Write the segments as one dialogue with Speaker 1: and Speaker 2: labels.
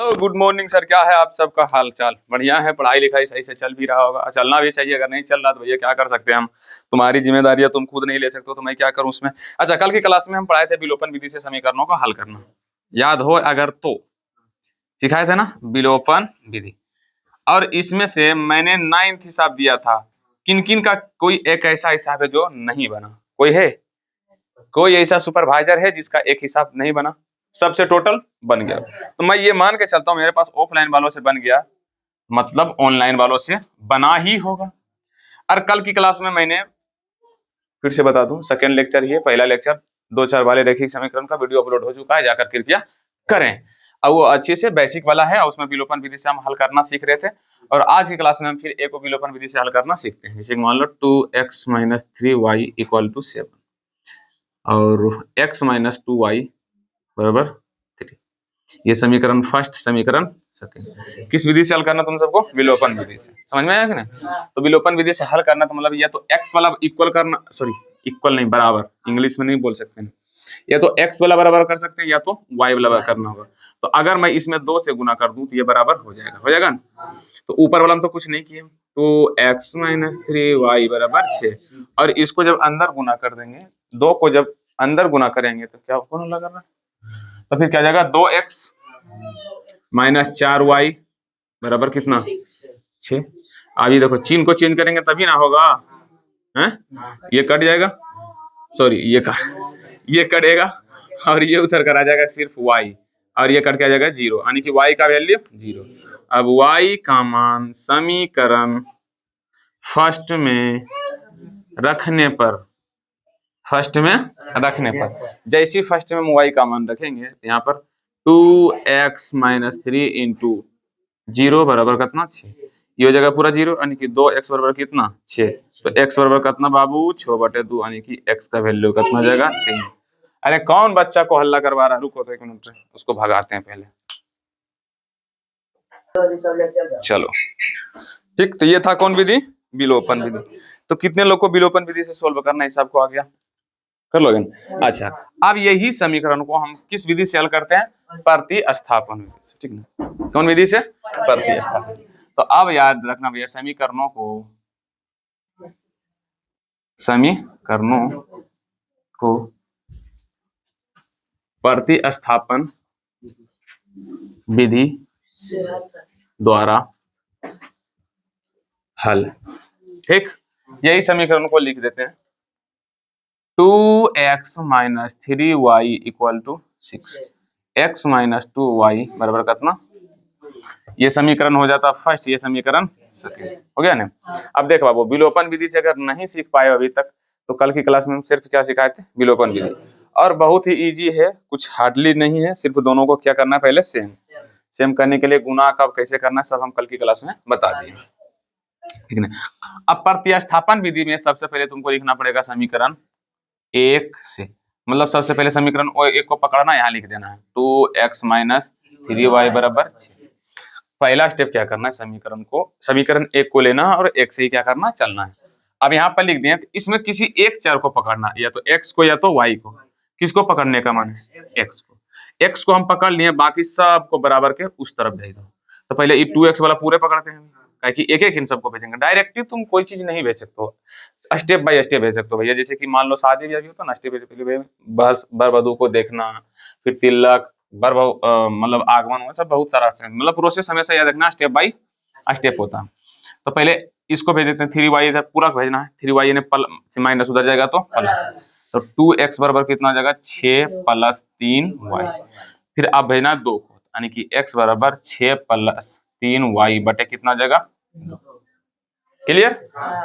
Speaker 1: Hello good morning sir, क्या है आप सबका हाल चाल? बढ़िया है? पढ़ाई लिखाई सही से चल भी रहा होगा, चलना भी चाहिए। अगर नहीं चल रहा तो भैया क्या कर सकते हैं हम, तुम्हारी जिम्मेदारी है, तुम खुद नहीं ले सकते हो तो मैं क्या करूं उसमें। अच्छा, कल की क्लास में हम पढ़ाए थे विलोपन विधि से समीकरणों को हल करना, याद हो अगर तो? सिखाए थे ना विलोपन विधि। और इसमें से मैंने 9th हिसाब दिया था। किन किन का कोई एक ऐसा हिसाब है जो नहीं बना? कोई है? कोई ऐसा सुपरवाइजर है जिसका एक हिसाब नहीं बना? सबसे टोटल बन गया। तो मैं ये मान के चलता हूँ मेरे पास ऑफलाइन वालों से बन गया, मतलब ऑनलाइन वालों से बना ही होगा। और कल की क्लास में मैंने फिर से बता दूं, सेकेंड लेक्चर ही है, पहला लेक्चर 2-4 वाले रैखिक समीकरण का वीडियो अपलोड हो चुका है, जाकर कृपया करें। और वो अच्छे से बेसिक वाला है, और उसमें विलोपन विधि से हम हल करना सीख रहे थे। और आज की क्लास में हम फिर एक विलोपन विधि से हल करना सीखते हैं। जैसे मान लो 2x - 3y = 7 और x - 2y बराबर 3। ये समीकरण फर्स्ट, समीकरण सेकंड। किस विधि से हल करना तुम सबको? विलोपन विधि से। समझ में आया कि नहीं? तो विलोपन विधि से हल करना तो मतलब या तो x वाला इक्वल करना, सॉरी इक्वल नहीं, बराबर, इंग्लिश में नहीं बोल सकते हैं। या तो x वाला बराबर कर सकते हैं या तो y वाला करना होगा। तो अगर मैं इसमें 2 से गुना कर दूं तो ये बराबर हो जाएगा ना? तो ऊपर वाला हम तो कुछ नहीं किए, 2x - 3y = 6। और इसको जब अंदर गुना कर देंगे, 2 को जब अंदर गुना करेंगे तो क्या कौन लगा? तो फिर क्या जाएगा? 2x - 4y बराबर कितना? 6। अभी देखो चिन्ह को चेंज करेंगे तभी ना होगा, हैं? ये कट जाएगा, सॉरी ये कटेगा और ये उधर कर आ जाएगा सिर्फ y, और ये कट के आ जाएगा 0, यानी कि y का वैल्यू 0। अब y का मान समीकरण फर्स्ट में रखने पर, जैसे फर्स्ट में y का मान रखेंगे यहाँ पर 2x - 3 × 0 बराबर कितना? 6। ये हो जाएगा पूरा 0, यानी कि 2x बराबर कितना? 6। तो x बराबर कितना बाबू? 6/2, यानी कि x का वैल्यू कितना हो जाएगा? 3। अरे कौन बच्चा को हल्ला करवा रहा है? रुको तो 1 मिनट, उसको भगाते हैं पहले। चलो ठीक, तो ये था कौन विधि? विलोपन विधि। तो कितने लोग को विलोपन विधि से सोल्व करना है, सबको आ गया? कर लोगे? अच्छा, अब यही समीकरण को हम किस विधि से हल करते हैं? प्रतिस्थापन विधि से। ठीक ना? कौन विधि से? प्रतिस्थापन। तो अब याद रखना भैया, समीकरणों को प्रतिस्थापन विधि द्वारा हल। ठीक, यही समीकरण को लिख देते हैं 2x - 3y = 6। x - 2y बराबर कितना? ये समीकरण हो जाता फर्स्ट, ये समीकरण सेकंड। हो गया ना? अब देखो बाबू, विलोपन विधि से अगर नहीं सीख पाए अभी तक, तो कल की क्लास में हम सिर्फ क्या सिखाए थे? विलोपन विधि। और बहुत ही इजी है, कुछ हार्डली नहीं है। सिर्फ दोनों को क्या करना है? पहले सेम करने के लिए गुणा कब कैसे करना है सब हम कल की क्लास में बता दिए। ठीक है? अब प्रतिस्थापन विधि में सबसे पहले तुमको लिखना पड़ेगा समीकरण 1 से, मतलब सबसे पहले समीकरण 1 को पकड़ना, यहाँ लिख देना है 2x - 3y = 6। पहला स्टेप क्या करना है? समीकरण 1 को लेना और 1 से ही क्या करना? चलना है। अब यहाँ पर लिख दिया, इसमें किसी एक चर को पकड़ना, या तो x को या तो y को। किसको पकड़ने का मन है? x को। x को हम पकड़ लिए, बाकी सबको बराबर के उस तरफ भेज दो। तो पहले ये 2x वाला पूरे पकड़ते हैं, कि एक एक इन सबको भेजेंगे। डायरेक्टली तुम कोई चीज नहीं भेज सकते हो, स्टेप बाय स्टेप भेज सकते हो भैया। जैसे कि मान लो शादी ब्याह भी होता ना, स्टेप बस वर वधू को देखना, फिर तिलक, मतलब आगमन, सब बहुत सारा मतलब प्रोसेस हमेशा याद रखना, स्टेप बाय स्टेप होता है। तो पहले इसको भेज देते हैं 3y, इधर पूरा भेजना है। 3y ने माइनस उधर जाएगा तो प्लस, तो 2x बराबर कितना हो जाएगा? 6 + 3y। फिर अब भेजना 2 को, यानी कि x बराबर 6 + 3y बटे कितना जाएगा? क्लियर?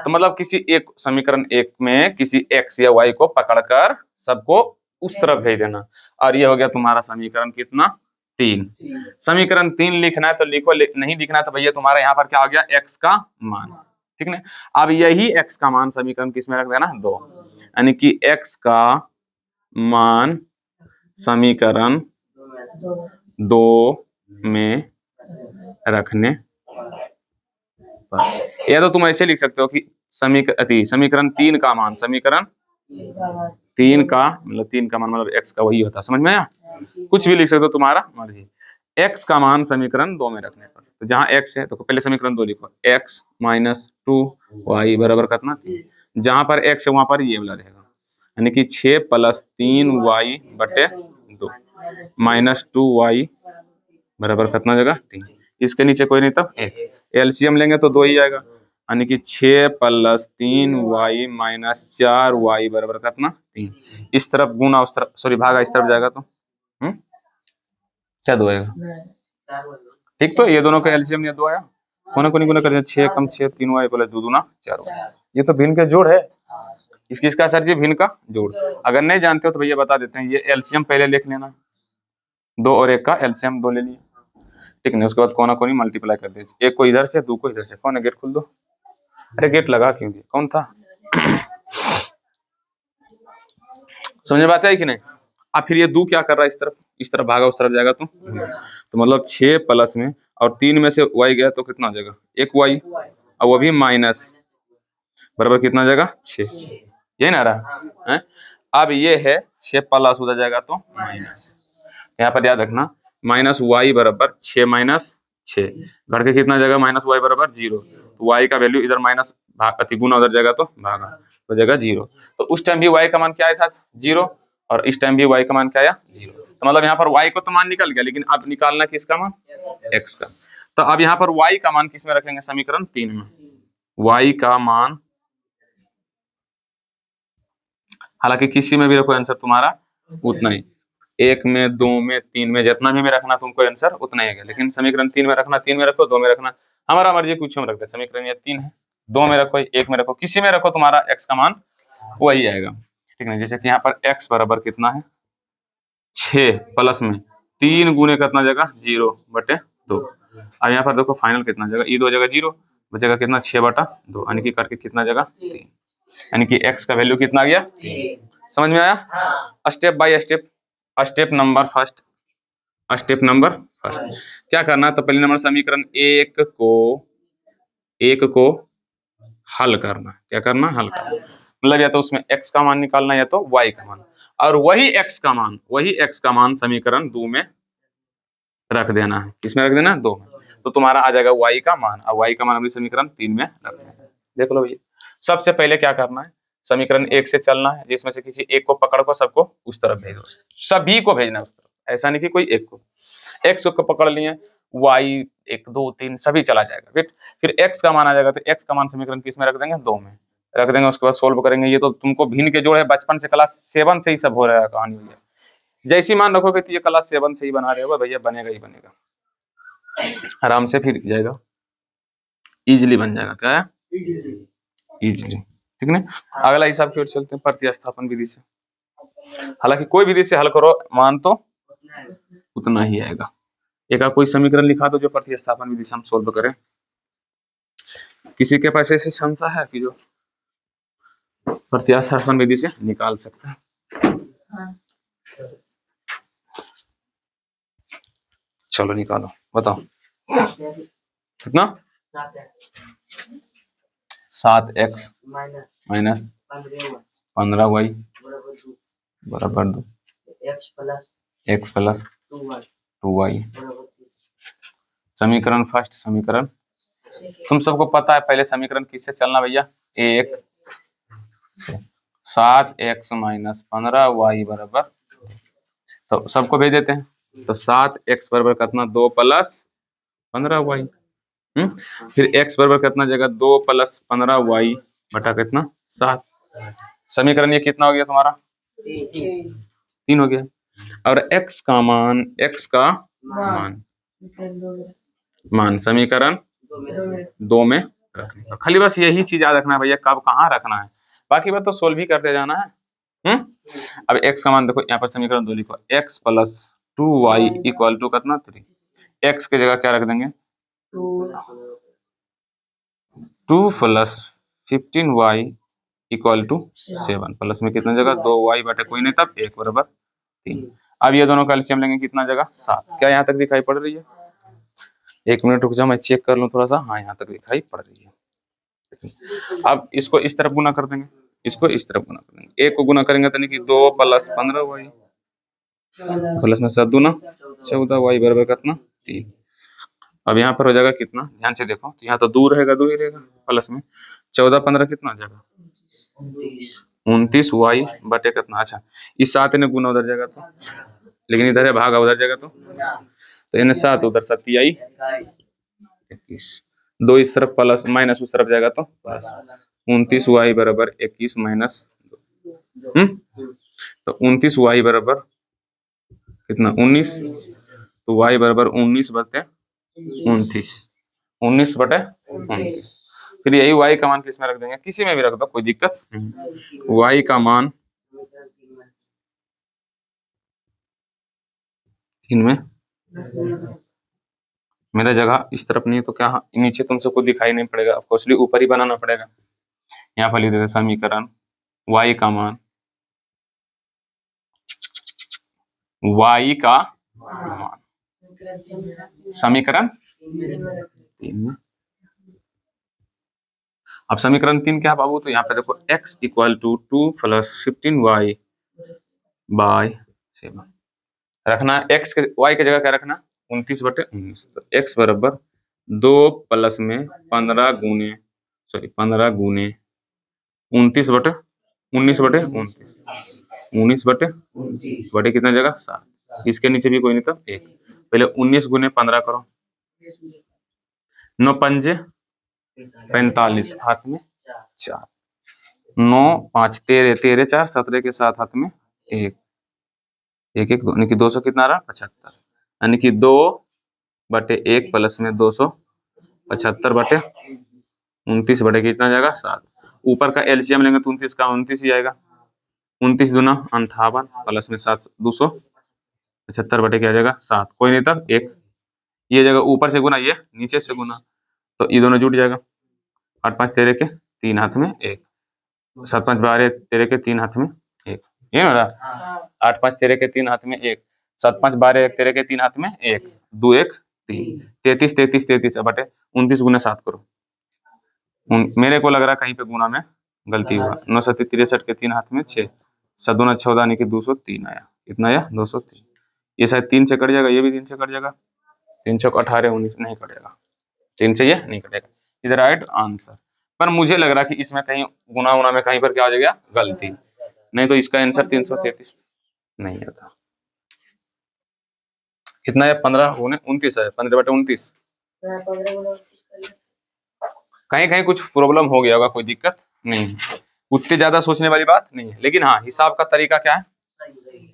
Speaker 1: तो मतलब किसी एक समीकरण 1 में किसी x या y को पकड़कर सबको उस तरफ भेज देना। और ये हो गया तुम्हारा समीकरण कितना? 3। समीकरण 3 लिखना है तो लिखो, नहीं लिखना है तो भैया तुम्हारा यहाँ पर क्या हो गया? x का मान। ठीक है? अब यही x का मान समीकरण किस में रख देना? 2, यानी कि x का मान समीकरण 2 में रखने पर, या तो तुम ऐसे लिख सकते हो कि समीकरण 3 का मान, समीकरण 3 का मतलब 3 का मान मतलब x का वही होता है। समझ में आया? कुछ भी लिख सकते हो, तुम्हारा मर्जी। x का मान समीकरण 2 में रखने पर, तो जहां x है तो पहले समीकरण 2 लिखो, x माइनस 2y बराबर कितना 3। जहां पर x है वहां पर ये वाला रहेगा, यानी कि 6 प्लस 3y बटे 2 माइनस 2y बराबर कितना जगह 3। इसके नीचे कोई नहीं तब 1, एलसीएम लेंगे तो 2 ही आएगा, यानी कि 6 प्लस 3y माइनस 4y बराबर कितना 3। इस तरफ गुना उस तरफ, सॉरी भागा इस तरफ जाएगा तो क्या 2 आएगा, ठीक। तो ये दोनों का एलसीएम ये 2 आया, कोने को नहीं गुना कर दिया, 6 कम 6 3y प्लस 2 दूना 4y, ये तो भिन्न के जोड़ है। किसका सर जी, भिन्न का जोड़। अगर नहीं जानते हो तो भैया बता देते हैं, ये एलसीएम पहले लिख लेना, 2 और 1 का एलसीएम 2 ले लिया, ठीक है। उसके बाद कोना कोनी मल्टीप्लाई कर दीजिए, 1 को इधर से 2 को इधर से। कौन है, गेट खोल दो, अरे गेट लगा क्यों दिया, कौन था समझ में बात है कि नहीं। अब फिर ये 2 क्या कर रहा है, इस तरफ भागा उस तरफ जाएगा तो मतलब 6 प्लस में और 3 में से y गया तो कितना हो जाएगा 1y, और वो भी माइनस बराबर कितना हो जाएगा 6, यही ना रहा है। अब ये है 6 प्लस उधर जाएगा तो माइनस, यहाँ पर याद रखना माइनस y बराबर 6 माइनस 6 घट के कितना जाएगा माइनस y बराबर 0, तो y का वैल्यू इधर माइनस अति गुना उधर जाएगा तो भागा तो जाएगा 0। तो उस टाइम भी y का मान क्या आया था 0, और इस टाइम भी y का मान क्या आया 0। तो मतलब यहाँ पर y को तो मान निकल गया, लेकिन अब निकालना किसका मान, x का। तो अब यहाँ पर y का मान किस में रखेंगे, समीकरण 3 में। y का मान हालांकि किसी में भी रखो आंसर तुम्हारा उतना ही, 1 में 2 में 3 में जितना भी में रखना तुमको आंसर उतना ही है, लेकिन समीकरण 3 में रखना 3 में रखो, 2 में रखना हमारा मर्जी, कुछ में रख दे। समीकरण ये 3 है, 2 में रखो 1 में रखो, किसी में रखो तुम्हारा x का मान वही आएगा, ठीक है। जैसे कि यहाँ पर x बराबर कितना है 6 प्लस में 3 गुने कितना जाएगा 0 बटे 2। अब यहाँ पर देखो फाइनल कितना जाएगा, ये 2 जगह 0 बचेगा कितना 6 बटा 2, यानी कि करके कितना जाएगा 3, यानी कि x का वैल्यू कितना आ गया 3। समझ में आया। Step by step, step number first क्या करना है, तो पहले नंबर समीकरण 1 को हल करना। क्या करना, हल करना, मतलब या तो उसमें x का मान निकालना या तो y का मान, और वही x का मान समीकरण 2 में रख देना है। किसमें रख देना, 2 में। तो तुम्हारा आ जाएगा y का मान, और y का मान अपनी समीकरण 3 में रख देना। देख लो भैया, सबसे पहले क्या करना है, समीकरण 1 से चलना है, जिसमें से किसी एक को पकड़ को सबको उस तरफ भेजो, सभी को भेजना है उस तरफ, ऐसा नहीं कि कोई एक को। x को पकड़ लिए, y 1 2 3 सभी चला जाएगा, फिर x का मान आ जाएगा, तो x का मान समीकरण किस में रख देंगे, 2 में रख देंगे। उसके बाद सोल्व करेंगे। ये तो तुमको भिन्न के जोड़ है, बचपन से क्लास 7 से ही सब हो रहा है कहानी भैया। जैसी मान रखोगे तो ये क्लास 7 से ही बना रहे हो भैया, बनेगा ही बनेगा, आराम से फिर जाएगा, इजिली बन जाएगा। क्या है, इजिली, ठीक है। अगला हिसाब की ओर चलते हैं, प्रतिस्थापन विधि से। हालांकि कोई विधि से हल करो, मान तो उतना ही आएगा। एक कोई समीकरण लिखा दो जो प्रतिस्थापन विधि से हम सोल्व करें। किसी के पास ऐसी क्षमता है कि जो प्रतिस्थापन विधि से निकाल सकता है? चलो निकालो, बताओ कितना, 7x माइनस 15y बराबर 2, x प्लस 2y। समीकरण फर्स्ट, समीकरण तुम सबको पता है, पहले समीकरण किससे चलना भैया, 1 से 7x माइनस 15y बराबर, तो सबको भेज देते हैं। तो 7x बराबर कितना, 2 प्लस 15y, फिर x बराबर कितना जाएगा, 2 प्लस 15y बटा कितना 7। समीकरण ये कितना हो गया तुम्हारा, 3 हो गया। और x का मान समीकरण 2 में रखने का। खाली बस यही चीज याद रखना है भैया, कब कहाँ रखना है, बाकी बात तो सोल्व ही करते जाना है। अब x का मान देखो, यहाँ पर समीकरण 2 लिखो, x plus 2y equal to कितना 3। x की जगह क्या रख देंगे, 2 plus 15y equal to 7, plus में कितना जगह 2y बटे कोई नहीं तब 1 बराबर 3। अब ये दोनों का एलसीएम लेंगे, कितना जगह 7। क्या यहाँ तक दिखाई पड़ रही है, 1 मिनट रुक जाओ मैं चेक कर लूं थोड़ा सा, हाँ यहाँ तक दिखाई पड़ रही है। अब इसको इस तरफ गुना कर देंगे, इसको इस तरफ गुना कर देंगे, 1 को गुना करेंगे तो नहीं कि 2 प्लस 15y प्लस में 7 दूना 14y बराबर कितना 3। अब यहाँ पर हो जाएगा कितना, ध्यान से देखो, तो यहाँ तो दूर रहेगा, 2 ही रहेगा प्लस में 14 15 कितना हो जाएगा 29y बटे कितना। अच्छा इस 7 ने गुना उधर जाएगा तो, लेकिन इधर है भागा उधर जाएगा तो इन्हें 7 उधर 7i 21, 2 इस तरफ प्लस माइनस उस तरफ जाएगा तो प्लस 29y बराबर 21 माइनस तो 29y बराबर कितना 19, तो y बराबर 19 बटे 29, 19 बटे 29। फिर यही y का मान किस में रख देंगे, किसी में भी रख दो कोई दिक्कत नहीं। y का मान 3 में, मेरा जगह इस तरफ नहीं है तो क्या नीचे तुम सबको दिखाई नहीं पड़ेगा, आपको इसलिए ऊपर ही बनाना पड़ेगा। यहाँ पर लिख देते समीकरण y का मान, y का मान समीकरण 3 में। अब समीकरण 3 क्या बाबू, तो यहाँ पे देखो x equal to 2 plus 15y by 7 रखना, x के y के जगह क्या रखना 29 बटे 19, तो x बराबर 2 प्लस में 15 गुने 29 बटे 19 बटे 29, 19 बटे कितना जगह 7, इसके नीचे भी कोई नहीं तो 1, पहले 19 गुने 15 करो, 9 पंजे 45 हाथ में 4, 9 5 13 13 4 17 के साथ हाथ में 1 1 1 यानी कि 200 कितना रहा 75, यानी कि 2 बटे 1 प्लस में 275 बटे 29 बटे कितना जाएगा 7। ऊपर का एलसीएम लेंगे तो 29 का 29 ही आएगा, 29 दूना 58 प्लस में 7 275 बटे क्या जाएगा 7, कोई नहीं तब 1, ये जगह ऊपर से गुना ये नीचे से गुना, तो ये दोनों जुट जाएगा। 8 5 13 के 3 हाथ में 1, 7 5 12 13 के 3 हाथ में 1, ये ना 8 5 13 के 3 हाथ में 1, 7 5 12 13 के 3 हाथ में 1, 2 1 3, 33 33 33 बटे 29 गुना 7 करो। मेरे को लग रहा कहीं पे गुना में गलती हुआ, 9 7 63 के 3 हाथ में 6, 7 2 14 यानी कि 203 आया, कितना आया 203, ये शायद 3 से कट जाएगा, ये भी 3 से कट जाएगा, 3 6 18 19 नहीं कटेगा, 3 से ये नहीं कटेगा, इधर राइट आंसर। पर मुझे लग रहा कि इसमें कहीं गुना उना में कहीं पर क्या हो जाएगा गलती, नहीं तो इसका आंसर 333 नहीं आता। कितना है 15 गुने 29 है, 15 बटे 29, कहीं कहीं कुछ प्रॉब्लम हो गया होगा, कोई दिक्कत नहीं, उतनी ज्यादा सोचने वाली बात नहीं है, लेकिन हाँ हिसाब का तरीका क्या है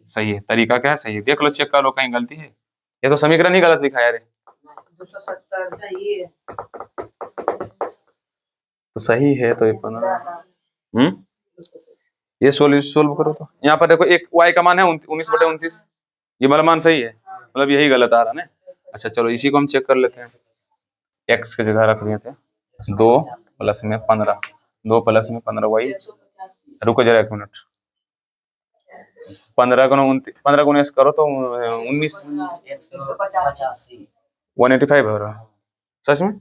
Speaker 1: सही है, तरीका क्या है सही है, देख लो चेक कर लो कहीं गलती है, ये तो समीकरण ही गलत लिखा है रे,
Speaker 2: 270 सही है,
Speaker 1: तो सही है तो ये 15 ये सोल्व करो, तो यहाँ पर देखो एक y का मान है 19 बटे 29, ये वाला मान सही है, मतलब यही गलत आ रहा ना। अच्छा चलो इसी को हम चेक कर लेते हैं, x की जगह रख दिए थे 2 प्लस में 15, 2 प्लस में 15 y, रुको जरा 1 मिनट, 15 गुना 15 गुना करो तो 19 185 हो रहा है सच में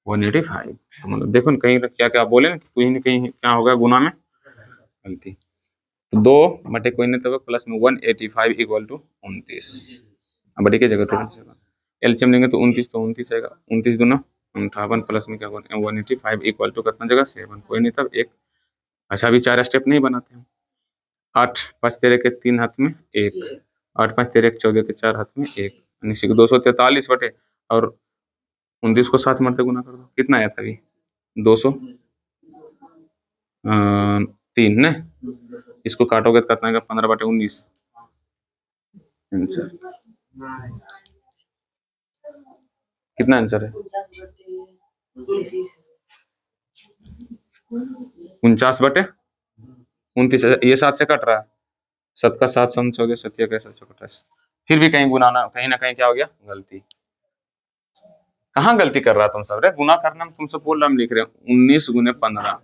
Speaker 1: 185, तो मतलब देखो ना कहीं क्या क्या बोले ना कहीं न कहीं क्या होगा गुना में गलती, तो 2 बटे कोई नहीं तो प्लस में 185 इक्वल टू 29, बटे की जगह टोटल एलसीएम लेंगे तो 29 तो 29 आएगा, 29 दूना 58 प्लस में क्या 185 इक्वल टू कितना जगह 7, कोई नहीं तब 1। अच्छा अभी 4 स्टेप नहीं बनाते हैं, 8 5 13 के 3 हाथ में 1, 8 5 13 के 14 के 4 हाथ में 1, यानी कि 243 बटे और 29 को 7 मरते गुना कर दो, कितना आया था अभी 203 ने, इसको काटोगे तो कितना आएगा 15 बटे 19 आंसर, कितना आंसर है 49 बटे 29, ये 7 से कट रहा है, 7 का 7 7 14 7 का 7 28, फिर भी कहीं गुना कहीं ना कहीं क्या हो गया गलती, कहाँ गलती कर रहा तुम सब रे, गुना करना तुम सब बोल रहा हम लिख रहे हैं 19 गुने 15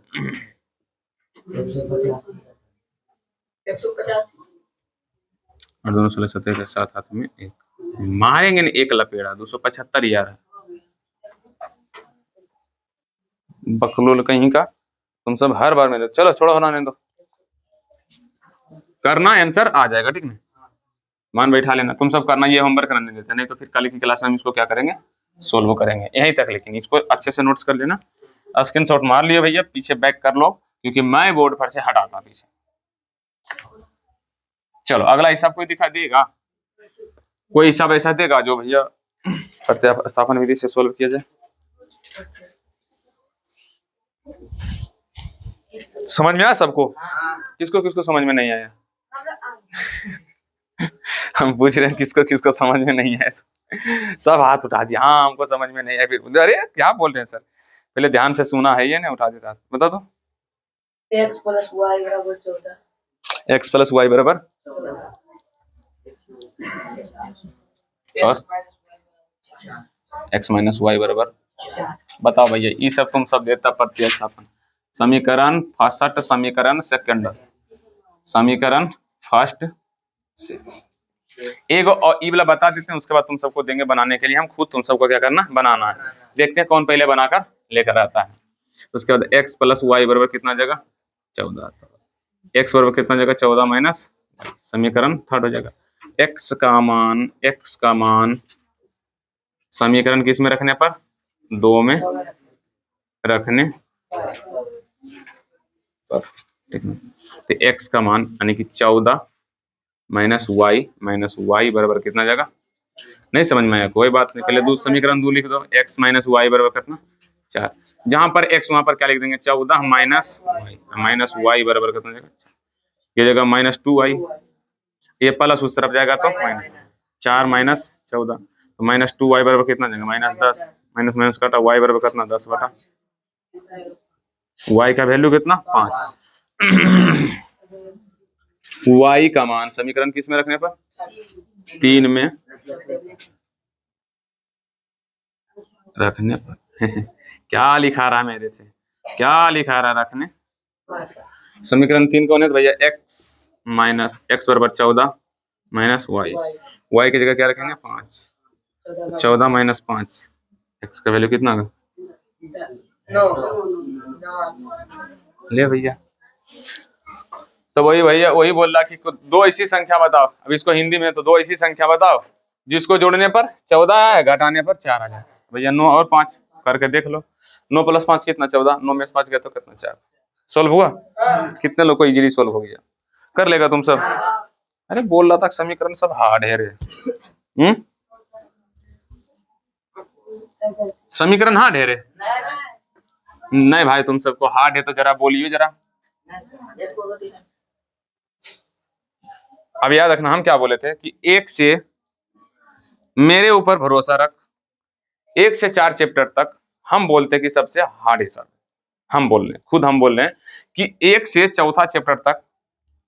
Speaker 1: और दोनों 16 17 के साथ हाथ में 1, मारेंगे नहीं एक लपेड़ा 275 यार, बकलोल कहीं का तुम सब हर बार मेरे, चलो छोड़ो होना नहीं दो, करना आंसर आ जाएगा ठीक है। मान बैठा लेना, तुम सब करना, ये होमवर्क करने देते नहीं तो फिर कल की क्लास में हम इसको क्या करेंगे, सोल्व करेंगे यहीं तक। लेकिन इसको अच्छे से नोट्स कर लेना, स्क्रीनशॉट मार लियो भैया, पीछे बैक कर लो क्योंकि मैं बोर्ड पर से हटाता पीछे। चलो अगला हिसाब कोई दिखा देगा, कोई हिसाब ऐसा देगा जो भैया प्रतिस्थापन विधि से सोल्व किया जाए। समझ में आया सबको? किसको किसको समझ में नहीं आया? हम पूछ रहे हैं किसको किसको समझ में नहीं आया, सब हाथ उठा दिया, हाँ हमको समझ में नहीं आया। फिर अरे क्या बोल रहे हैं सर, पहले ध्यान से सुना है ये नहीं उठा देता। बता दो।
Speaker 2: x प्लस वाई बराबर 14।
Speaker 1: x प्लस वाई बराबर x माइनस वाई बराबर, बताओ भैया ये सब तुम सब देता प्रतिस्थापन। समीकरण फर्स्ट, समीकरण सेकंड, समीकरण फर्स्ट एक और ई वाला बता देते हैं, उसके बाद तुम सबको देंगे बनाने के लिए, हम खुद तुम सबको क्या करना बनाना है। देखते हैं कौन पहले बनाकर लेकर आता है। उसके बाद x प्लस वाई बराबर कितना जगह 14, x बराबर कितना जगह 14 माइनस, समीकरण थर्ड हो जाएगा। x का मान समीकरण किस में रखने पर, 2 में रखने पर, ठीक है। तो x का मान यानी कि 14 माइनस वाई बराबर कितना जगह, नहीं समझ में आया कोई बात नहीं, पहले समीकरण 2 लिख दो, x माइनस वाई बराबर कितना 4, जहां पर x वहां पर क्या लिख देंगे 14 माइनस वाई बराबर कितना जगह, ये जगह माइनस 2y, ये प्लस उस तरफ जाएगा तो माइनस 4 माइनस 14, तो माइनस 2y बराबर कितना जगह माइनस 10, माइनस माइनस काटा y बराबर कितना 10 बटा, y का वैल्यू कितना 5। y का मान समीकरण किस में रखने पर, 3 में रखने पर। क्या लिखा रहा है मेरे से, क्या लिखा रहा है रखने, समीकरण 3 कौन है तो भैया x बराबर 14 माइनस y की जगह क्या रखेंगे 5, 14 माइनस 5, x का वैल्यू कितना होगा, ले भैया। तो वही भैया वही बोल रहा कि दो ऐसी संख्या बताओ, अब इसको हिंदी में तो दो ऐसी संख्या बताओ जिसको जोड़ने पर 14 है, घटाने पर 4 आ जाए। भैया 9 और 5 करके देख लो, 9 प्लस 5 कितना 14, 9 में से 5 गया तो कितना 4, सोल्व हुआ। कितने लोग को इजीली सोल्व हो गया, कर लेगा तुम सब। अरे बोल रहा था समीकरण सब हार्ड है रे, समीकरण हार्ड है रे, नहीं भाई तुम सबको हार्ड है तो जरा बोलिए जरा। अब याद रखना हम क्या बोले थे कि 1 से मेरे ऊपर भरोसा रख, 1 से 4 चैप्टर तक हम बोलते कि सबसे हार्ड हिसाब, हम बोल रहे खुद हम बोल रहे हैं कि 1 से 4था चैप्टर तक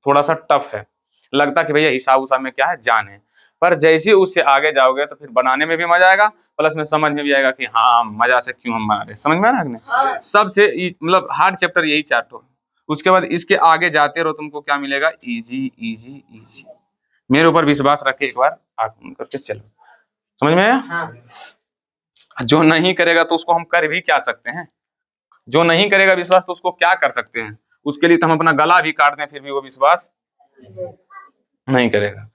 Speaker 1: थोड़ा सा टफ है, लगता कि भैया हिसाब उसाब में क्या है जान है, पर जैसे उससे आगे जाओगे तो फिर बनाने में भी मजा आएगा, प्लस में समझ में भी आएगा कि हाँ मजा से क्यों हम बना रहे, समझ में आ रहा है। सबसे मतलब हार्ड चैप्टर यही 4 ठो, उसके बाद इसके आगे जाते रहो तुमको क्या मिलेगा, इजी इजी इजी। मेरे ऊपर विश्वास रख के एक बार आंख बंद करके चलो, समझ में आया। जो नहीं करेगा तो उसको हम कर भी क्या सकते हैं, जो नहीं करेगा विश्वास तो उसको क्या कर सकते हैं, उसके लिए तो हम अपना गला भी काट दें फिर भी वो विश्वास नहीं करेगा।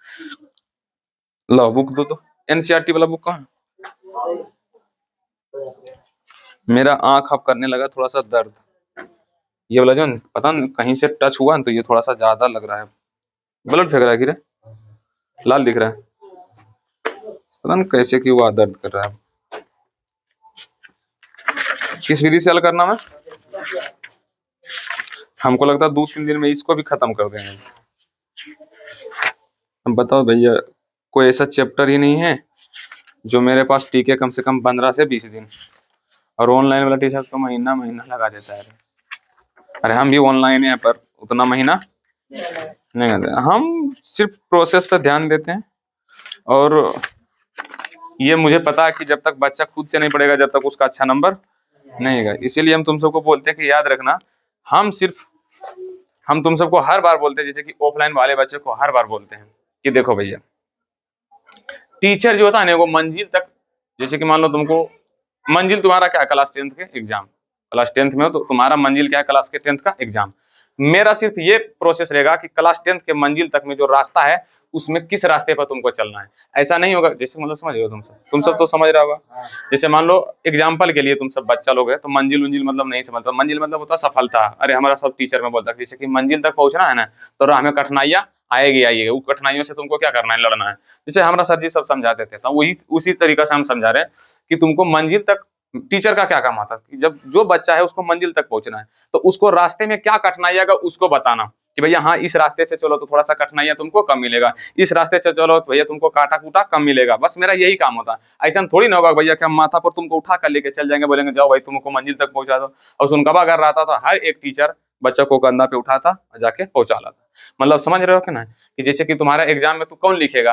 Speaker 1: लो बुक दो तो, एनसीईआरटी वाला बुक कहाँ, मेरा आंख अब करने लगा थोड़ा सा दर्द, ये वाला जो पता नहीं कहीं से टच हुआ तो ये थोड़ा सा ज्यादा लग रहा है, ब्लड फेंक रहा है कि रे, लाल दिख रहा है, पता नहीं कैसे क्यों हुआ दर्द कर रहा है। किस विधि से हल करना मैं, हमको लगता है 2-3 दिन में इसको भी खत्म कर देंगे। अब बताओ भैया कोई ऐसा चैप्टर ही नहीं है जो मेरे पास टीके कम से कम 15 से 20 दिन, और ऑनलाइन वाला टीचर तो महीना लगा देता है। अरे हम भी ऑनलाइन है पर उतना महीना नहीं करते, हम सिर्फ प्रोसेस पे ध्यान देते हैं, और ये मुझे पता है कि जब तक बच्चा खुद से नहीं पढ़ेगा जब तक उसका अच्छा नंबर नहीं आएगा, इसीलिए हम तुम सबको बोलते हैं कि याद रखना, हम तुम सबको हर बार बोलते हैं, जैसे कि ऑफलाइन वाले बच्चे को हर बार बोलते हैं कि देखो भैया टीचर जो होता है ना वो मंजिल तक, जैसे कि मान लो तुमको मंजिल तुम्हारा क्या है क्लास 10th के एग्जाम, क्लास 10th में हो तो तुम्हारा मंजिल क्या है क्लास के 10th का एग्जाम, मेरा सिर्फ ये प्रोसेस रहेगा कि क्लास 10th के मंजिल तक में जो रास्ता है उसमें किस रास्ते पर तुमको चलना है। ऐसा नहीं होगा, जैसे मतलब समझ रहे हो तुम सब तो समझ रहा होगा। जैसे मान लो एग्जाम्पल के लिए तुम सब बच्चा लोग है तो मंजिल उंजिल मतलब नहीं समझता। मंजिल मतलब होता है सफलता। अरे हमारा सब टीचर में बोलता है जैसे कि मंजिल तक पहुंचना है ना तो राह में कठिनाइयां आएगी आएगी, वो कठिनाइयों से तुमको क्या करना है, लड़ना है। जैसे हमारा सर जी सब समझाते थे, तो वही उसी तरीका से हम समझा रहे हैं कि तुमको मंजिल तक टीचर का क्या काम आता है, जब जो बच्चा है उसको मंजिल तक पहुंचना है तो उसको रास्ते में क्या कठिनाई आएगा उसको बताना कि भैया हाँ इस रास्ते से चलो तो थोड़ा सा कठिनाइयां तुमको कम मिलेगा, इस रास्ते से चलो तो भैया तुमको काटा कूटा कम मिलेगा। बस मेरा यही काम होता है। ऐसा थोड़ी ना होगा भैया कि हम माथा पर तुमको उठा कर लेके चल जाएंगे, बोलेंगे जाओ भाई तुमको मंजिल तक पहुंचा दो। और सुनकबा अगर रहता था हर एक टीचर बच्चों को कंधा पे उठाता और जाके पहुंचा लाता। मतलब समझ रहे हो कि ना, कि जैसे कि तुम्हारा एग्जाम में तू कौन लिखेगा,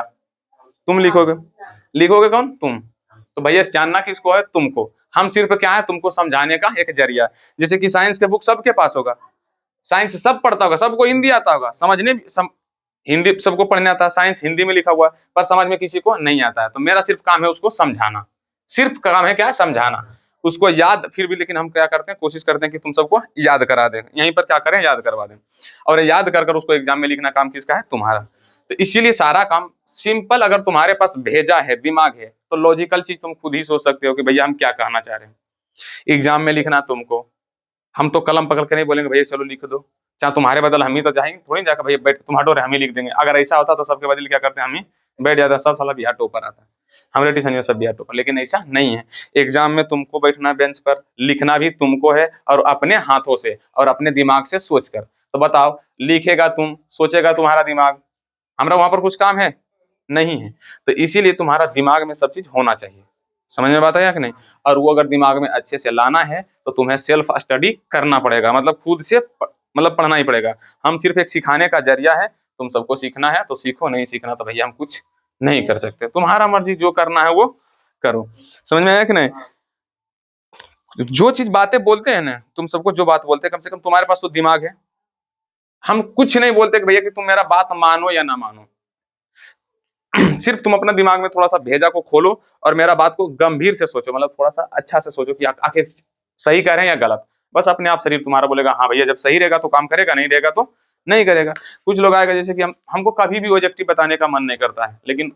Speaker 1: तुम लिखोगे, लिखोगे कौन, तुम। तो भैया जानना किसको है, तुमको। हम सिर्फ क्या है तुमको समझाने का एक जरिया। जैसे कि साइंस के बुक सबके पास होगा, साइंस सब पढ़ता होगा, सबको हिंदी आता होगा, हिंदी सबको पढ़ने आता है, साइंस हिंदी में लिखा हुआ है पर समझ में किसी को नहीं आता है। तो मेरा सिर्फ काम है उसको समझाना, सिर्फ काम है क्या, समझाना उसको याद। फिर भी लेकिन हम क्या करते हैं, कोशिश करते हैं कि तुम सबको याद करा दें, यहीं पर क्या करें, याद करवा दें। और याद कर कर उसको एग्जाम में लिखना काम किसका है, तुम्हारा। तो इसीलिए सारा काम सिंपल, अगर तुम्हारे पास भेजा है, दिमाग है, तो लॉजिकल चीज तुम खुद ही सोच सकते हो कि भैया हम क्या कहना चाह रहे हैं। एग्जाम में लिखना तुमको, हम तो कलम पकड़ के नहीं बोलेंगे भैया चलो लिख दो, चाहे तुम्हारे बदल हम ही तो जाएंगे, थोड़ी जाकर भैया बैठ तुम हटो रे हम ही लिख देंगे। अगर ऐसा होता तो सबके बदल क्या करते हैं, हम ही बैठ जाता, सब साला बिहार टॉपर आता है, हमारे ट्यूशन में सब बिहार टॉपर। लेकिन ऐसा नहीं है, एग्जाम में तुमको बैठना बेंच पर, लिखना भी तुमको है और अपने हाथों से और अपने दिमाग से सोच कर। तो बताओ, लिखेगा तुम, सोचेगा तुम्हारा दिमाग, हमारा वहां पर कुछ काम है नहीं है। तो इसीलिए तुम्हारा दिमाग में सब चीज होना चाहिए। समझ में बात है या कि नहीं। और वो अगर दिमाग में अच्छे से लाना है तो तुम्हें सेल्फ स्टडी करना पड़ेगा, मतलब खुद से मतलब पढ़ना ही पड़ेगा। हम सिर्फ एक सिखाने का जरिया है, तुम सबको सीखना है तो सीखो, नहीं सीखना तो भैया हम कुछ नहीं कर सकते। तुम्हारा मर्जी, जो करना है वो करो। समझ में आया कि नहीं। जो चीज बातें बोलते हैं ना, तुम सबको जो बात बोलते हैं, कम से कम तुम्हारे पास तो दिमाग है। हम कुछ नहीं बोलते कि भैया कि तुम मेरा बात मानो या ना मानो। सिर्फ तुम अपना दिमाग में थोड़ा सा भेजा को खोलो और मेरा बात को गंभीर से सोचो, मतलब थोड़ा सा अच्छा से सोचो कि आखिर सही कह रहे हैं या गलत। बस अपने आप शरीर तुम्हारा बोलेगा हाँ भैया, जब सही रहेगा तो काम करेगा, नहीं रहेगा तो नहीं करेगा। कुछ लोग आएगा जैसे कि हमको कभी भी ऑब्जेक्टिव बताने का मन नहीं करता है, लेकिन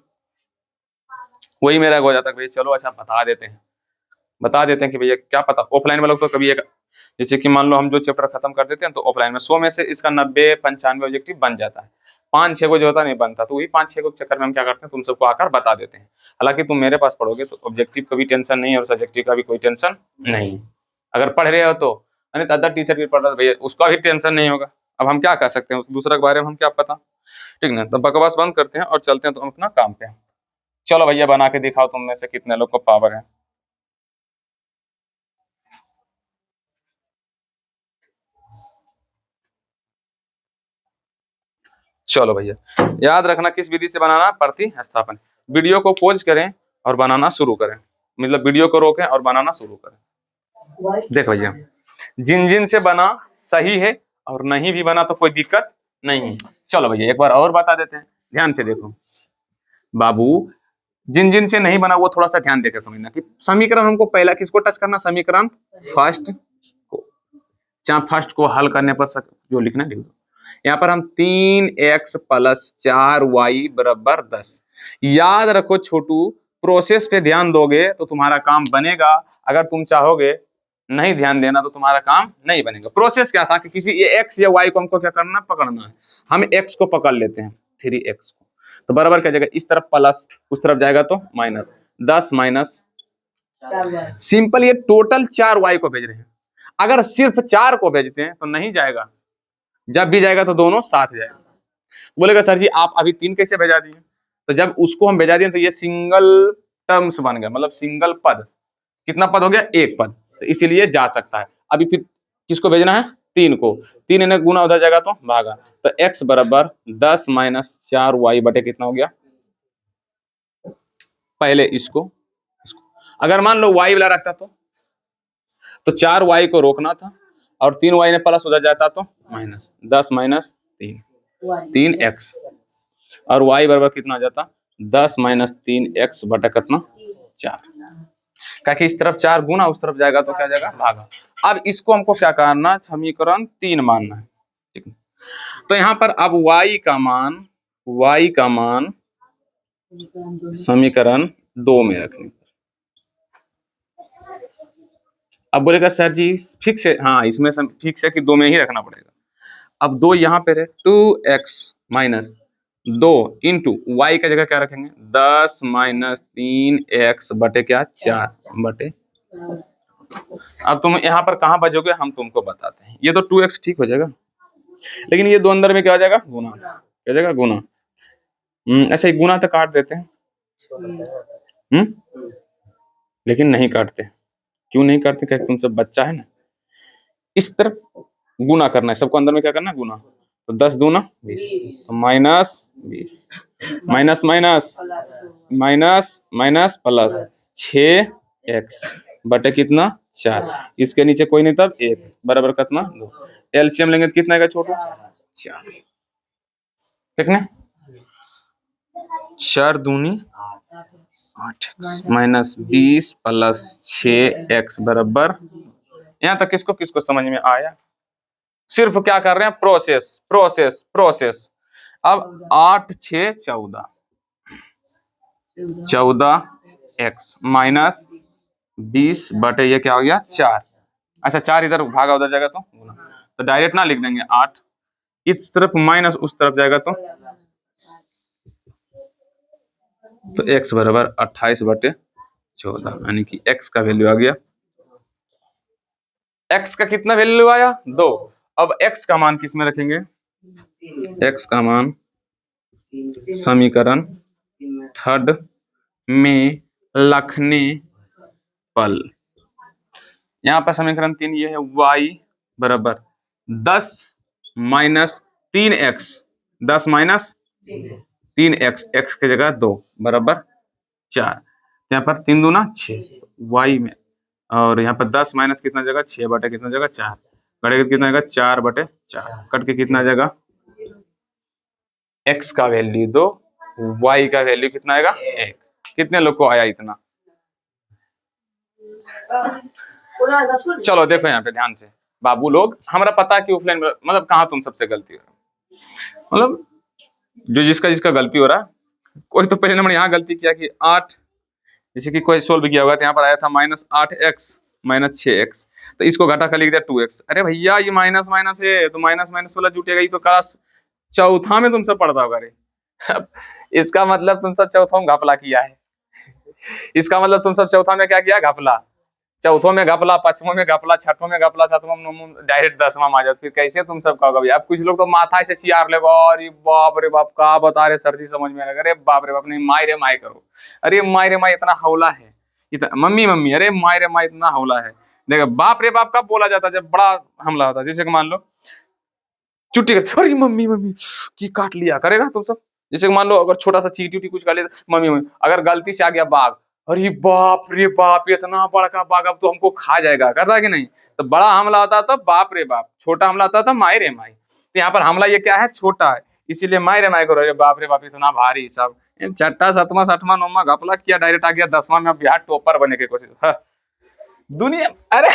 Speaker 1: वही मेरा हो जाता है भैया चलो अच्छा बता देते हैं कि भैया क्या पता। ऑफलाइन वालों तो कभी एक, जैसे कि मान लो हम जो चैप्टर खत्म कर देते हैं तो ऑफलाइन में 100 में से इसका 90-95 ऑब्जेक्टिव बन जाता है, 5-6 को जो होता नहीं बनता। तो वही 5-6 को चक्कर में हम क्या करते हैं, तुम सबको आकर बता देते हैं। हालांकि तुम मेरे पास पढ़ोगे तो ऑब्जेक्टिव का भी टेंशन नहीं है और सब्जेक्टिव का भी कोई टेंशन नहीं। अगर पढ़ रहे हो तो अदर टीचर भी पढ़ रहा है भैया, उसका भी टेंशन नहीं होगा। अब हम क्या कर सकते हैं, दूसरा के बारे में हम क्या पता। ठीक ना, तो बकवास बंद करते हैं और चलते हैं तो हम अपना काम पे। चलो भैया बना के दिखाओ तुम में से कितने लोग को पावर है। चलो भैया, याद रखना किस विधि से बनाना, प्रतिस्थापन। वीडियो को पॉज करें और बनाना शुरू करें, मतलब वीडियो को रोकें और बनाना शुरू करें। देख भैया, जिन जिन से बना सही है और नहीं भी बना तो कोई दिक्कत नहीं है। चलो भैया एक बार और बता देते हैं, ध्यान से देखो बाबू। जिन जिन से नहीं बना वो थोड़ा सा ध्यान देकर समझना कि समीकरण हमको पहला किसको टच करना, समीकरण फर्स्ट को। चाहे फर्स्ट को हल करने पर जो लिखना लिख दो। यहाँ पर हम 3x + 4y = 10। याद रखो छोटू, प्रोसेस पे ध्यान दोगे तो तुम्हारा काम बनेगा। अगर तुम चाहोगे नहीं ध्यान देना तो तुम्हारा काम नहीं बनेगा। प्रोसेस क्या था कि किसी x या y को हमको क्या करना, पकड़ना है। हम x को पकड़ लेते हैं, 3x को, तो बराबर क्या जाएगा, इस तरफ प्लस, उस तरफ जाएगा तो माइनस। 10 - सिंपल, ये टोटल 4y को भेज रहे हैं। अगर सिर्फ 4 को भेजते हैं तो नहीं जाएगा, जब भी जाएगा तो दोनों साथ जाएगा। बोलेगा सर जी आप अभी 3 कैसे भेजा दिए, तो जब उसको हम भेजा दिए तो ये सिंगल टर्म्स बन गया, मतलब सिंगल पद। कितना पद हो गया, एक पद, तो इसीलिए जा सकता है। अभी फिर किसको भेजना है, 3 को। 3 ने गुना उधर जाएगा तो भागा, तो x = 10 - 4y बटे कितना हो गया, पहले इसको अगर मान लो y वाला रखता तो 4y को रोकना था और 3y ने प्लस उधर जाता तो माइनस। 10 - 3 3x और y बराबर कितना आ जाता, 10 - 3x बटा कितना, 4। क्योंकि इस तरफ 4 गुना उस तरफ जाएगा तो क्या जाएगा, भागा। अब इसको हमको क्या करना, समीकरण 3 मानना है। ठीक, तो यहाँ पर अब y का मान समीकरण 2 में रखने पर, अब बोलेगा सर जी फिक्स है, हाँ इसमें फिक्स है कि 2 में ही रखना पड़ेगा। अब 2 यहाँ पे है 2x माइनस 2 इंटू वाई का जगह क्या रखेंगे 10 माइनस 3x बटे क्या 4 बटे। अब तुम यहाँ पर कहाँ बचोगे हम तुमको बताते हैं। ये तो 2x ठीक हो जाएगा, लेकिन ये 2 अंदर में क्या हो जाएगा गुना, क्या जाएगा गुना। अच्छा ये गुना तो काट देते हैं, लेकिन नहीं काटते। क्यों नहीं काटते? क्या तुम सब बच्चा है ना, इस तरफ गुना करना है, सबको अंदर में क्या करना है गुना। तो 10 दूना 20, तो minus 20 minus minus minus minus plus 6x बटे कितना 4, इसके नीचे कोई नहीं तब 1 बराबर कितना 2, एलसीएम लेंगे तो कितना आएगा छोटू 4, ठीक ना। 4 दूनी 8x माइनस 20 प्लस 6x बराबर। यहाँ तक किसको किसको समझ में आया? सिर्फ क्या कर रहे हैं प्रोसेस प्रोसेस प्रोसेस। अब 8 6 14 14x माइनस 20 बटे ये क्या हो गया 4। अच्छा 4 इधर भागा उधर जाएगा तो गुना, तो डायरेक्ट ना लिख देंगे 8 इस तरफ माइनस उस तरफ जाएगा तो x बराबर 28 बटे 14, यानी कि x का वैल्यू आ गया। x का कितना वैल्यू आया 2। अब x का मान किस में रखेंगे? x का मान समीकरण 3 में रखने पर, यहाँ पर समीकरण 3 ये है y बराबर 10 minus 3x 10 minus 3x x की जगह 2 बराबर 4, यहाँ पर 3 दूना 6 y में, और यहाँ पर 10 माइनस कितना जगह 6 बटे कितना जगह 4, कटेगा कितना आएगा 4 बटे 4, कट के कितना आ जाएगा x का वैल्यू 2 y का वैल्यू कितना आएगा 1। कितने लोग को आया इतना? चलो देखो यहाँ पे ध्यान से बाबू लोग, हमारा पता है कि ऑफलाइन मतलब कहाँ तुम सबसे गलती हो रहा, मतलब जो जिसका जिसका गलती हो रहा, कोई तो पहले नंबर यहाँ गलती किया कि 8, जैसे कि कोई सोल्व किया होगा तो यहाँ पर आया था माइनस 8x माइनस 6x, तो इसको घटा कर लिख दिया 2x। अरे भैया ये माइनस माइनस है तो माइनस माइनस वाला जुटेगा, ये तो क्लास चौथा में तुम सब पढ़ता होगा रे। इसका मतलब तुम सब चौथा में घपला किया है, इसका मतलब तुम सब चौथा में क्या किया घपला, चौथों में घपला, पांचवों में घपला, छठों में घपला, सातवां में डायरेक्ट 10वां में आ जाओ, फिर कैसे तुम सब कहोगे भैया। अब कुछ लोग तो माथा से चियार ले, अरे बाप रे बाप का बता रहे सर जी समझ में लगा, अरे बाप रे बाप नहीं माई रे माई करो, अरे माई रे माई इतना हौला है, इतना मम्मी मम्मी अरे माई रे माई इतना हौला है। देखो बाप रे बाप कब बोला जाता है? जब बड़ा हमला होता है, जैसे कि मान लो चुट्टी कर, अरे मम्मी मम्मी की काट लिया करेगा तुम सब। जैसे मान लो अगर छोटा सा चींटी उटी कुछ कर लिया मम्मी मम्मी, अगर गलती से आ गया बाघ, अरे बाप रे बाप इतना बड़ा बाघ अब तो हमको खा जाएगा, करता है कि नहीं? तो बड़ा हमला होता था बाप रे बाप, छोटा हमला होता था माई रे माई। तो यहाँ पर हमला ये क्या है छोटा है, इसीलिए माई रे माई करो, अरे बाप रे बाप इतना भारी सब। छठा सातवां सातवां नौवां घपला किया, डायरेक्ट आ गया 10वां में, अब बिहार टॉपर बनने की कोशिश दुनिया। अरे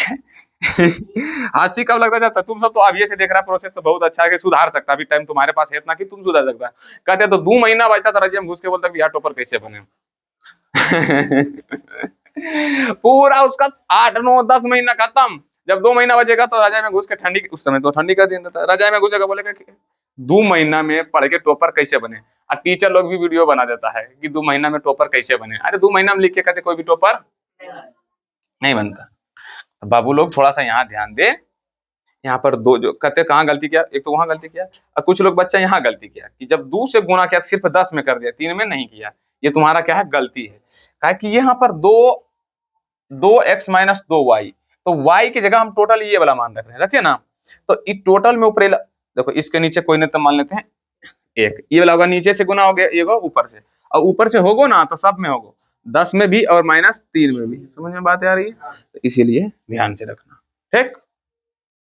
Speaker 1: हंसी कब लगता जाता, तुम सब तो अब ये से देख रहा है प्रोसेस तो बहुत अच्छा है कि सुधार सकता, अभी टाइम तुम्हारे पास है इतना कि तुम सुधार सकता है। कहते तो 2 महीना बचता था राज्य में घुस के बोलता बिहार टॉपर कैसे बने। पूरा उसका 8 9 10 महीना खत्म, जब 2 महीना बचेगा तो राजा में घुस के ठंडी, उस समय तो ठंडी का दिन था, राजा में घुसेगा बोलेगा 2 महीना में पढ़ के टॉपर कैसे बने। और टीचर लोग भी वीडियो बना देता है कि 2 महीना में टॉपर कैसे बने। अरे 2 महीना में लिख के कहते कोई भी टॉपर नहीं बनता। तो बाबू लोग थोड़ा सा यहाँ ध्यान दे, यहाँ पर दो जो कहते कहाँ गलती किया, एक तो वहां गलती किया, और कुछ लोग बच्चा यहाँ गलती किया कि जब 2 से गुणा किया सिर्फ 10 में कर दिया, 3 में नहीं किया। ये तुम्हारा क्या है गलती है, कहा कि यहाँ पर 2x माइनस 2y, तो y की जगह हम टोटल ये वाला मान रख रहे हैं, रखे ना। तो इस टोटल में ऊपर देखो इसके नीचे कोई नहीं तो मान लेते हैं 1, ये वाला होगा नीचे से गुना हो गया, ये होगा ऊपर से, और ऊपर से होगो ना तो सब में होगो, 10 में भी और माइनस 3 में भी। समझ में बात आ रही है? तो इसीलिए ध्यान से रखना, ठीक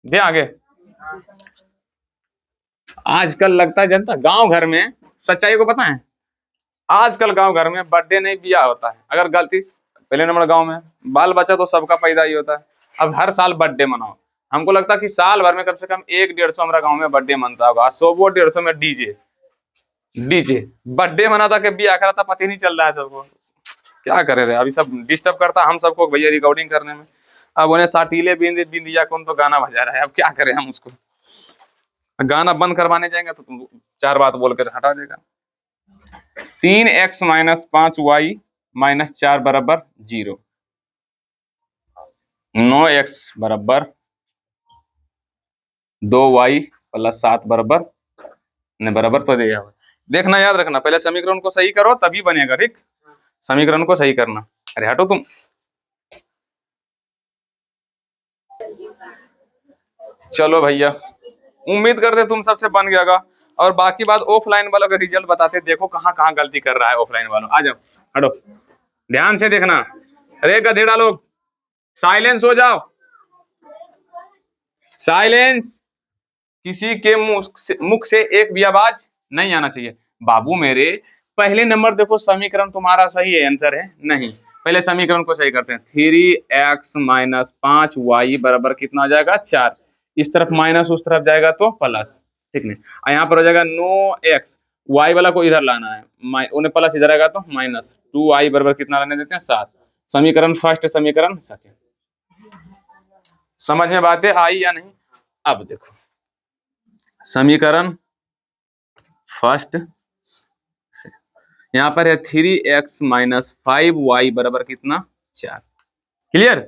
Speaker 1: दे आगे। आजकल लगता है जनता गांव घर में सच्चाई को पता है, आजकल गांव घर में बर्थडे नहीं बिया होता है, अगर गलती पहले नंबर गांव में बाल बच्चा तो सबका पैदा ही होता है, अब हर साल बर्थडे मनाओ, हमको लगता है कि साल भर में कम से कम 100-150 हमारा गांव में बर्थडे मनता होगा। 100-150 में डीजे डीजे बर्थडे मनाता कि ब्याह करा था, पता ही नहीं चल रहा है सबको। क्या करे रे, अभी सब डिस्टर्ब करता हम सबको भैया रिकॉर्डिंग करने में। अब उन्हें साटीले बिंदिया कौन तो गाना बजा रहा है, अब क्या करें हम उसको। गाना बंद करवाने जाएंगे तो तुम 4 बात बोल कर हटा देगा। 3x - 5y - 4 बराबर 0। 9x बराबर 2y + 7 बराबर नहीं, बराबर तो दिया हुआ। देखना, याद रखना, पहले समीकरण को सही करो तभी बनेगा, ठीक। समीकरण को सही करना। अरे हटो तुम। चलो भैया, उम्मीद करते तुम सबसे बन गया। और बाकी बात ऑफलाइन वालों का रिजल्ट बताते, देखो कहाँ कहाँ गलती कर रहा है ऑफलाइन वालों। आ जाओ, हटो, ध्यान से देखना। अरे गधेड़ा लोग, साइलेंस हो जाओ, साइलेंस। किसी के मुख से एक भी आवाज नहीं आना चाहिए। बाबू मेरे, पहले नंबर देखो, समीकरण तुम्हारा सही है, आंसर है नहीं। पहले समीकरण को सही करते हैं। 3x - 5y बराबर कितना आ जाएगा? 4। इस तरफ माइनस, उस तरफ जाएगा तो प्लस, ठीक नहीं। और यहाँ पर हो जाएगा 9x, y वाला को इधर लाना है, उन्हें प्लस इधर आएगा तो माइनस 2y बराबर कितना लाने देते हैं? 7। समीकरण फर्स्ट, समीकरण सेकंड। समझ में बातें आई या नहीं? अब देखो, समीकरण फर्स्ट से यहाँ पर है 3x - 5y बराबर कितना? 4। क्लियर?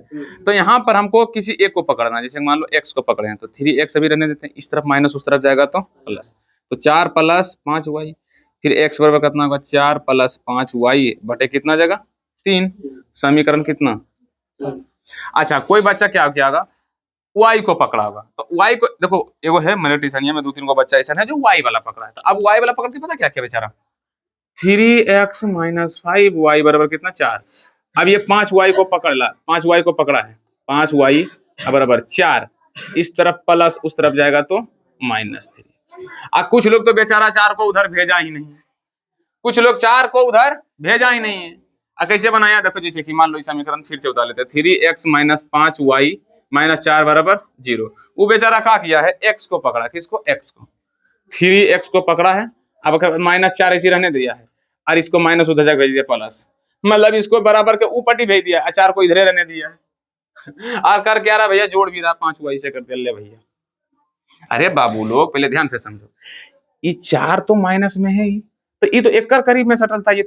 Speaker 1: तो यहाँ पर हमको किसी एक को पकड़ना है। जैसे मान लो x को पकड़े हैं तो 3x अभी रहने देते हैं, इस तरफ माइनस, उस तरफ जाएगा तो प्लस। तो 4 + 5y, फिर x बराबर कितना होगा? 4 + 5y बटे कितना जाएगा? 3। समीकरण कितना? अच्छा, कोई बच्चा क्या किया होगा? y को पकड़ा होगा। तो y को देखो, एगो है मेरे टिशनिया में 2-3 गो बच्चा ऐसा है जो y वाला पकड़ा है। तो अब y वाला पकड़ के पता क्या क्या बेचारा? 3x - 5y बराबर कितना? 4। अब ये 5y को पकड़ ला, 5y को पकड़ा है, 5y बराबर 4। इस तरफ प्लस, उस तरफ जाएगा तो -3। अब कुछ लोग तो बेचारा 4 को उधर भेजा ही नहीं है, कुछ लोग 4 को उधर भेजा ही नहीं है। अब कैसे बनाया? देखो, जैसे कि मान लो इस समीकरण फिर से उतार लेते हैं। 3x - 5y - 4 बराबर 0। वो बेचारा क्या किया है? x को पकड़ा। किसको? x को। 3x को पकड़ा है, अब -4 ऐसे रहने दिया है, और इसको माइनस उधर जाकर भेज दिया प्लस, मतलब इसको बराबर के ऊपर ही भेज दिया, 4 को इधर रहने दिया है। और कर क्या रहा भैया? जोड़ भी रहा, 5y से कर दिया भैया। अरे बाबू लोग, पहले ध्यान से समझो, ये 4 तो माइनस में है ही, तो ये तो 1 कर करीब में सटल था। ये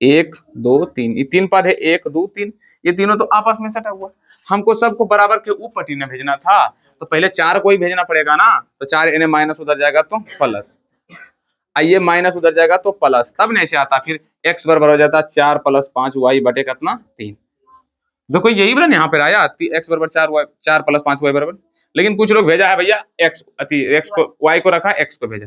Speaker 1: 1 2 3, ये 3 पद है, 1 2 3, ये तीनों तो आपस में सटा हुआ। हमको सबको बराबर के ऊपर ही न भेजना था, तो पहले 4 को ही भेजना पड़ेगा ना। तो 4 इन्हें माइनस उधर जाएगा तो प्लस, आइए माइनस उधर जाएगा तो प्लस, तब नहीं से आता। फिर x बराबर हो जाता 4 + 5y बटे कितना? 3। देखो यही बना यहाँ पर आया, x बराबर 4 + 5y बराबर। लेकिन कुछ लोग भेजा है भैया x को, y को रखा, x को भेजा,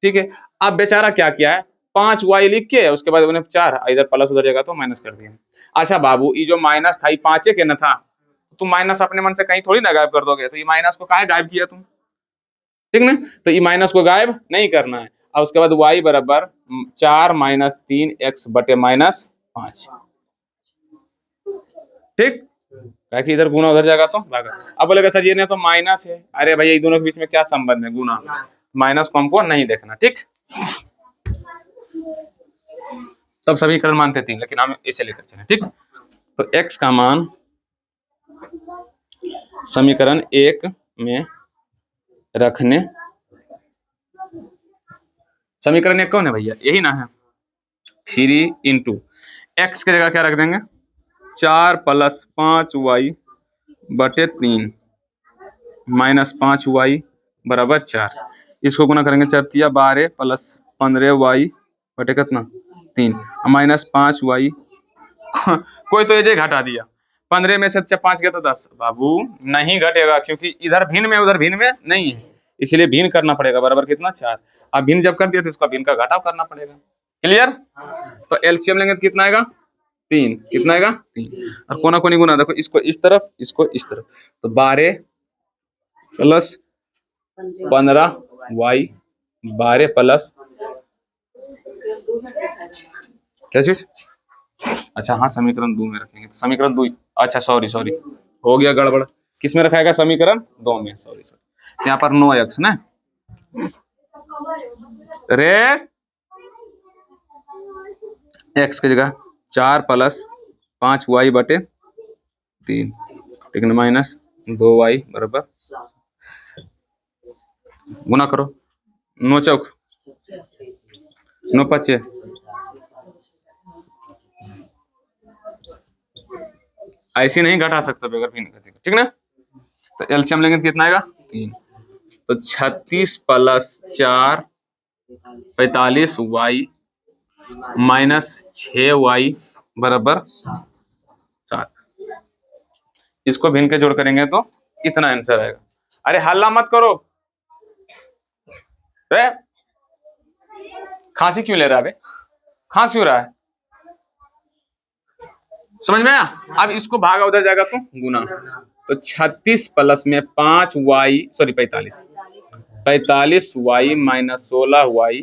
Speaker 1: ठीक है। अब बेचारा क्या किया है? 5y लिख के उसके बाद उन्हें 4 इधर प्लस उधर जाएगा तो माइनस कर दिया। अच्छा बाबू, ये जो माइनस था, ये 5 के न था, तुम माइनस अपने मन से कहीं थोड़ी ना गायब कर दोगे। तो ये माइनस को काहे गायब किया तुम? ठीक ना? तो ये माइनस को गायब नहीं करना है। और उसके बाद y बराबर 4 - 3x बटे -5, ठीक। कि इधर गुना उधर जाएगा तो भागा। अब बोलेगा सर ये ने तो माइनस है। अरे भैया, ये दोनों के बीच में क्या संबंध है? गुना। माइनस को हमको नहीं देखना, ठीक। तब समीकरण मानते 3, लेकिन हम इसे लेकर चले, ठीक। तो x का मान समीकरण 1 में रखने, समीकरण 1 कौन है भैया? यही ना है। 3 × x की जगह क्या रख देंगे? 4 + 5y बटे 3 -5y बराबर 4। इसको गुना करेंगे 4 × 12 + 15y बटे कितना? 3 -5y। कोई तो ये घटा दिया, 15 में से 5 गया तो 10। बाबू नहीं घटेगा, क्योंकि इधर भिन्न में उधर भिन्न में नहीं है, इसलिए भिन्न करना पड़ेगा। बराबर कितना? 4। अब भिन्न जब कर दिया तो इसका भिन्न का घटाव करना पड़ेगा। क्लियर? तो एलसीएम लेंगे तो कितना आएगा? 3। कितना आएगा? 3। और कोना कोनी गुना, देखो इसको इस तरफ, इसको इस तरफ, तो 12 + 15y 12 प्लस क्या चीज? अच्छा हाँ, समीकरण 2 में रखेंगे। तो समीकरण 2, अच्छा सॉरी हो गया गड़बड़। किस में रखाएगा समीकरण 2 में, सॉरी यहाँ पर 9x ना रे, x की जगह 4 + 5y बटे 3, ठीक है, माइनस 2y बराबर, गुना करो, 9 चौक 9 5, ऐसी नहीं घटा सकते बगैर भिन्न, ठीक ना। तो एलसीएम लेंगे तो कितना आएगा 3, तो 36 + 4 45y माइनस 6y बराबर 7। इसको भिन्न के जोड़ करेंगे तो इतना आंसर आएगा। अरे हल्ला मत करो रे, खांसी क्यों ले रहा है बे, खांस क्यों रहा है, समझ में आया। अब इसको भागा उधर जाएगा तो गुना, तो 36 प्लस में 5y sorry 45y minus 16y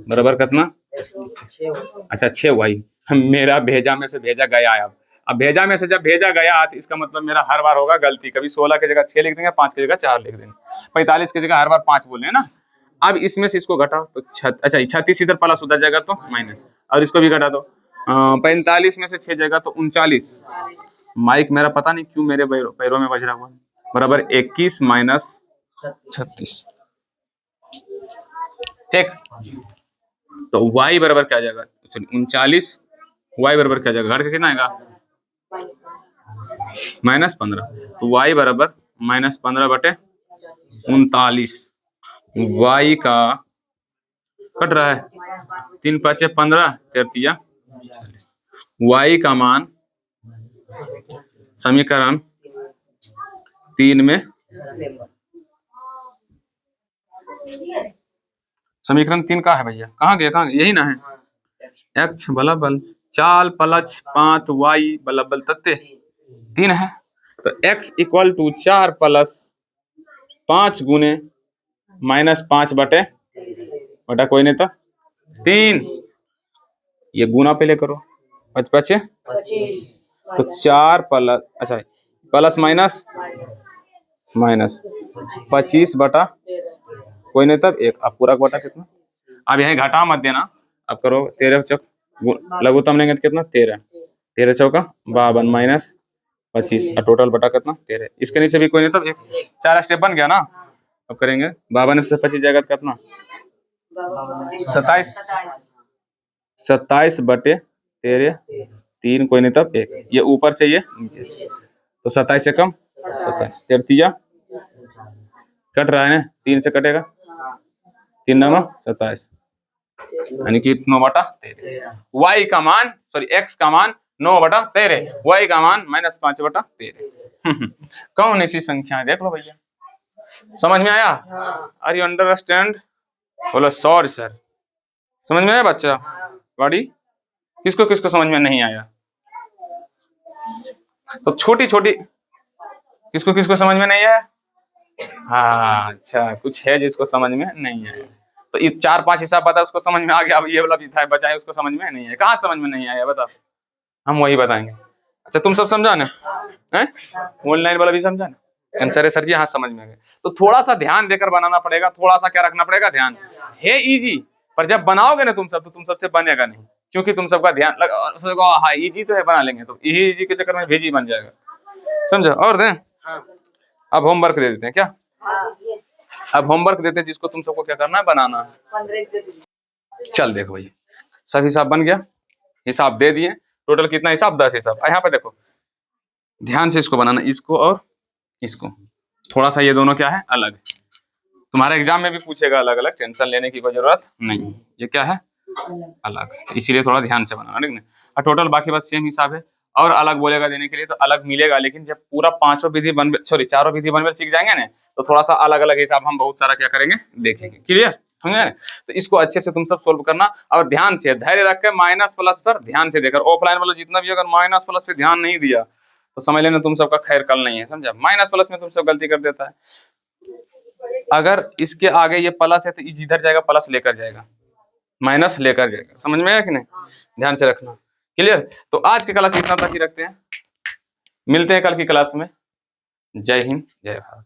Speaker 1: बराबर कितना, अच्छा 6y, मेरा भेजा में से भेजा गया है। अब भेजा में से जब भेजा गया तो इसका मतलब मेरा हर बार होगा गलती, कभी 16 की जगह 6 लिख देंगे, 5 की जगह 4 लिख देंगे, 45 की जगह हर बार 5 बोले ना। अब इसमें से इसको घटाओ तो अच्छा 36 इधर प्लस उधर जाएगा तो माइनस, और इसको भी घटा दो, 45 में से 6 जाएगा तो 39, माइक मेरा पता नहीं क्यों मेरे पैरों में बज रहा हुआ, बराबर 21 माइनस 36, ठीक। तो y बराबर क्या जाएगा 39, y बराबर क्या जाएगा, घट के कितना आएगा -15, तो y बराबर -15 बटे 39, y का कट रहा है 3 × 5 = 15, 3 × 40, y का मान समीकरण 3 में, समीकरण 3 का है भैया, कहाँ गया यही ना है, x बराबर 4 + 5y बराबर 3 है, तो x = 4 + 5 गुने -5 बटे कोई नहीं तो 3, ये गुना पहले करो, 5 × 5 = 25, तो 4 प्लस अच्छा प्लस माइनस 25 बटा कोई नहीं तब 1, अब पूरा बटा कितना, अब यही घटा मत देना, अब करो 13 चौक लघुत्तम लेंगे तो कितना 13 चौका 52 माइनस 25 और टोटल बटा कितना 13, इसके नीचे भी कोई नहीं तब 1, 4 स्टेप बन गया ना। अब करेंगे 52 से 25 जाएगा तो कितना 27 बटे 13, 3 कोई नहीं तब 1, ये ऊपर से ये नीचे से, तो 27 से कम 27, 13 कट रहा है ना, 3 से कटेगा, 3 9 27, यानी कि 9/13, y का मान सॉरी x का मान 9/13, y का मान -5/13। कौन ऐसी संख्या है देख लो भैया, समझ में आया, आर यू अंडरस्टैंड, बोलो सॉरी सर, समझ में आया बच्चा, गाड़ी किसको किसको समझ में नहीं आया, तो छोटी छोटी किसको किसको समझ में नहीं आया, हाँ अच्छा कुछ है जिसको समझ में नहीं आया, तो ये 4-5 हिसाब बता उसको समझ में आ गया, अब ये वाला भी था बचाए उसको समझ में नहीं आया, कहाँ समझ में नहीं आया बता, हम वही बताएंगे। अच्छा तुम सब समझा ना, ऑनलाइन वाला भी समझा ना, आंसर है सर जी हाँ समझ में आ गया, तो थोड़ा सा ध्यान देकर बनाना पड़ेगा, थोड़ा सा क्या रखना पड़ेगा ध्यान, है इजी, पर जब बनाओगे ना तुम सब तो तुम सबसे बनेगा नहीं, क्योंकि तुम सबका ध्यान हाँ इजी तो है बना लेंगे, तो इजी के चक्कर में भेजी बन जाएगा, समझो। और दें अब होमवर्क दे देते हैं क्या, अब होमवर्क देते हैं जिसको तुम सबको क्या करना है बनाना है, चल देखो भैया सब हिसाब बन गया, हिसाब दे दिए, टोटल कितना हिसाब 10 हिसाब, यहाँ पे देखो ध्यान से इसको बनाना, इसको और इसको, थोड़ा सा ये दोनों क्या है अलग, तुम्हारे एग्जाम में भी पूछेगा अलग अलग, टेंशन लेने की कोई जरूरत नहीं, ये क्या है अलग, इसीलिए थोड़ा ध्यान से बनाना, ठीक है। और टोटल बाकी बात सेम हिसाब है, और अलग बोलेगा देने के लिए तो अलग मिलेगा, लेकिन जब पूरा चारों विधि बनवेल सीख जाएंगे ना तो थोड़ा सा अलग अलग हिसाब हम बहुत सारा क्या करेंगे देखेंगे, क्लियर समझे ना। तो इसको अच्छे से तुम सब सोल्व करना, और ध्यान से धैर्य रख के माइनस प्लस पर ध्यान से देकर, ऑफलाइन वाला जितना भी अगर माइनस प्लस पे ध्यान नहीं दिया तो समझ लेना तुम सबका खैर कल नहीं है, समझा, माइनस प्लस में तुम सब गलती कर देता है, अगर इसके आगे ये प्लस है तो इधर जाएगा प्लस लेकर जाएगा, माइनस लेकर जाएगा, समझ में आया कि नहीं, ध्यान से रखना, क्लियर। तो आज की क्लास इतना तक ही रखते हैं, मिलते हैं कल की क्लास में, जय हिंद, जय भारत।